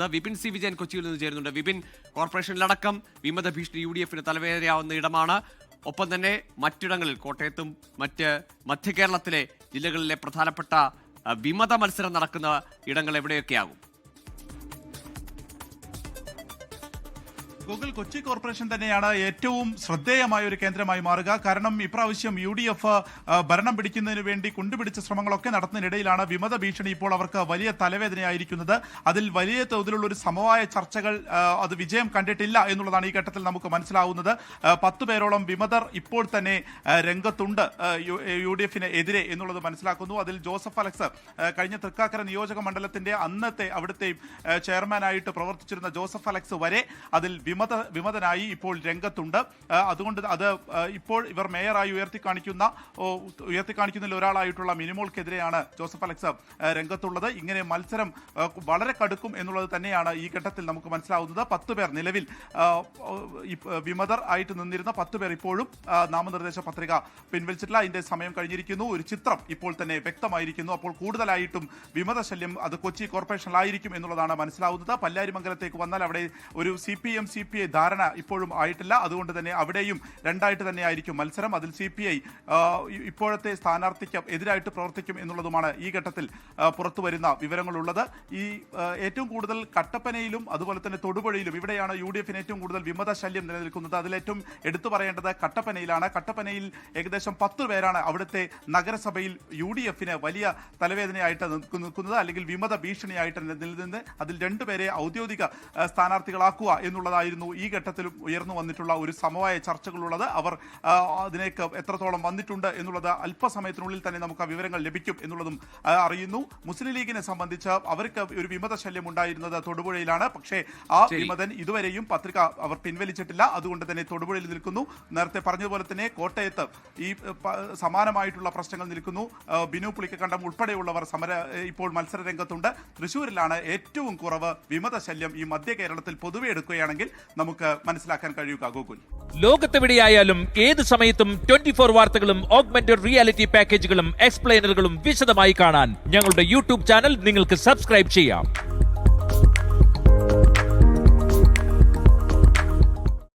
Vipin C Vijayan കൊച്ചിയിൽ നിന്ന് ചേരുന്നുണ്ട്. വിപിൻ, കോർപ്പറേഷനിലടക്കം വിമത ഭീഷണി യു.ഡി.എഫിന് തലവേദനയാവുന്ന ഇടമാണ്. ഒപ്പം തന്നെ മറ്റിടങ്ങളിൽ കോട്ടയത്തും മറ്റ് മധ്യ കേരളത്തിലെ ജില്ലകളിലെ പ്രധാനപ്പെട്ട വിമത മത്സരം നടക്കുന്ന ഇടങ്ങൾ എവിടെയൊക്കെയാകും? ഗൂഗിൾ കൊച്ചി കോർപ്പറേഷൻ തന്നെയാണ് ഏറ്റവും ശ്രദ്ധേയമായ ഒരു കേന്ദ്രമായി മാറുക. കാരണം ഇപ്രാവശ്യം UDF ഭരണം പിടിക്കുന്നതിന് വേണ്ടി കൊണ്ടുപിടിച്ച ശ്രമങ്ങളൊക്കെ നടത്തുന്നതിനിടയിലാണ് വിമത ഭീഷണി ഇപ്പോൾ അവർക്ക് വലിയ തലവേദനയായിരിക്കുന്നത്. അതിൽ വലിയ തോതിലുള്ള ഒരു സമവായ ചർച്ചകൾ അത് വിജയം കണ്ടിട്ടില്ല എന്നുള്ളതാണ് ഈ ഘട്ടത്തിൽ നമുക്ക് മനസ്സിലാവുന്നത്. 10 പേരോളം വിമതർ ഇപ്പോൾ തന്നെ രംഗത്തുണ്ട് UDFന് എതിരെ എന്നുള്ളത് മനസ്സിലാക്കുന്നു. അതിൽ ജോസഫ് അലക്സ്, കഴിഞ്ഞ തൃക്കാക്കര നിയോജക മണ്ഡലത്തിന്റെ അന്നത്തെ അവിടുത്തെ ചെയർമാനായിട്ട് പ്രവർത്തിച്ചിരുന്ന ജോസഫ് അലക്സ് വരെ അതിൽ വിമതനായി ഇപ്പോൾ രംഗത്തുണ്ട്. അതുകൊണ്ട് അത് ഇപ്പോൾ ഇവർ മേയറായി ഉയർത്തിക്കാണിക്കുന്നതിൽ ഒരാളായിട്ടുള്ള മിനിമോൾക്കെതിരെയാണ് ജോസഫ് അലക്സ് രംഗത്തുള്ളത്. ഇങ്ങനെ മത്സരം വളരെ കടുക്കും എന്നുള്ളത് തന്നെയാണ് ഈ ഘട്ടത്തിൽ നമുക്ക് മനസ്സിലാവുന്നത്. 10 പേർ നിലവിൽ വിമതർ ആയിട്ട് നിന്നിരുന്ന 10 പേർ ഇപ്പോഴും നാമനിർദ്ദേശ പത്രിക പിൻവലിച്ചിട്ടില്ല. അതിന്റെ സമയം കഴിഞ്ഞിരിക്കുന്നു. ഒരു ചിത്രം ഇപ്പോൾ തന്നെ വ്യക്തമായിരിക്കുന്നു. അപ്പോൾ കൂടുതലായിട്ടും വിമത ശല്യം അത് കൊച്ചി കോർപ്പറേഷനിലായിരിക്കും എന്നുള്ളതാണ് മനസ്സിലാവുന്നത്. പല്ലാരിമംഗലത്തേക്ക് വന്നാൽ അവിടെ ഒരു CPI ധാരണ ഇപ്പോഴും ആയിട്ടില്ല. അതുകൊണ്ട് തന്നെ അവിടെയും രണ്ടായിട്ട് തന്നെ ആയിരിക്കും മത്സരം. അതിൽ CPI ഇപ്പോഴത്തെ സ്ഥാനാർത്ഥിക്ക് എതിരായിട്ട് പ്രവർത്തിക്കും എന്നുള്ളതുമാണ് ഈ ഘട്ടത്തിൽ പുറത്തു വരുന്ന വിവരങ്ങളുള്ളത്. ഈ ഏറ്റവും കൂടുതൽ കട്ടപ്പനയിലും അതുപോലെ തന്നെ തൊടുപുഴയിലും ഇവിടെയാണ് UDFന് ഏറ്റവും കൂടുതൽ വിമത ശല്യം നിലനിൽക്കുന്നത്. അതിലേറ്റവും എടുത്തു പറയേണ്ടത് കട്ടപ്പനയിലാണ്. കട്ടപ്പനയിൽ ഏകദേശം 10 പേരാണ് അവിടുത്തെ നഗരസഭയിൽ UDFന് വലിയ തലവേദനയായിട്ട് നിൽക്കുന്നത്, അല്ലെങ്കിൽ വിമത ഭീഷണിയായിട്ട് നിലനിന്ന് അതിൽ 2 പേരെ ഔദ്യോഗിക സ്ഥാനാർത്ഥികളാക്കുക എന്നുള്ളതായിരുന്നു ഈ ഘട്ടത്തിലും ഉയർന്നു വന്നിട്ടുള്ള ഒരു സമവായ ചർച്ചകളുള്ളത്. അവർ അതിലേക്ക് എത്രത്തോളം വന്നിട്ടുണ്ട് എന്നുള്ളത് അല്പസമയത്തിനുള്ളിൽ തന്നെ നമുക്ക് ആ വിവരങ്ങൾ ലഭിക്കും എന്നുള്ളതും അറിയുന്നു. മുസ്ലിം ലീഗിനെ സംബന്ധിച്ച് അവർക്ക് ഒരു വിമത ശല്യം ഉണ്ടായിരുന്നത് തൊടുപുഴയിലാണ്. പക്ഷേ ആ വിമതൻ ഇതുവരെയും പത്രിക അവർ പിൻവലിച്ചിട്ടില്ല. അതുകൊണ്ട് തന്നെ തൊടുപുഴയിൽ നിൽക്കുന്നു. നേരത്തെ പറഞ്ഞതുപോലെ തന്നെ കോട്ടയത്ത് ഈ സമാനമായിട്ടുള്ള പ്രശ്നങ്ങൾ നിൽക്കുന്നു. ബിനു പുളിക്കക്കണ്ടം ഉൾപ്പെടെയുള്ളവർ ഇപ്പോൾ മത്സര രംഗത്തുണ്ട്. തൃശ്ശൂരിലാണ് ഏറ്റവും കുറവ് വിമത ശല്യം ഈ മധ്യ കേരളത്തിൽ പൊതുവെ എടുക്കുകയാണെങ്കിൽ നമുക്ക് മനസ്സിലാക്കാൻ കഴിയുക. ഗോകുൽ, ലോകത്തെവിടെയായാലും ഏത് സമയത്തും 24 വാർത്തകളും ഓഗ്മെന്റഡ് റിയാലിറ്റി പാക്കേജുകളും എക്സ്പ്ലെയിനറുകളും വിശദമായി കാണാൻ ഞങ്ങളുടെ YouTube ചാനൽ നിങ്ങൾക്ക് സബ്സ്ക്രൈബ് ചെയ്യാം.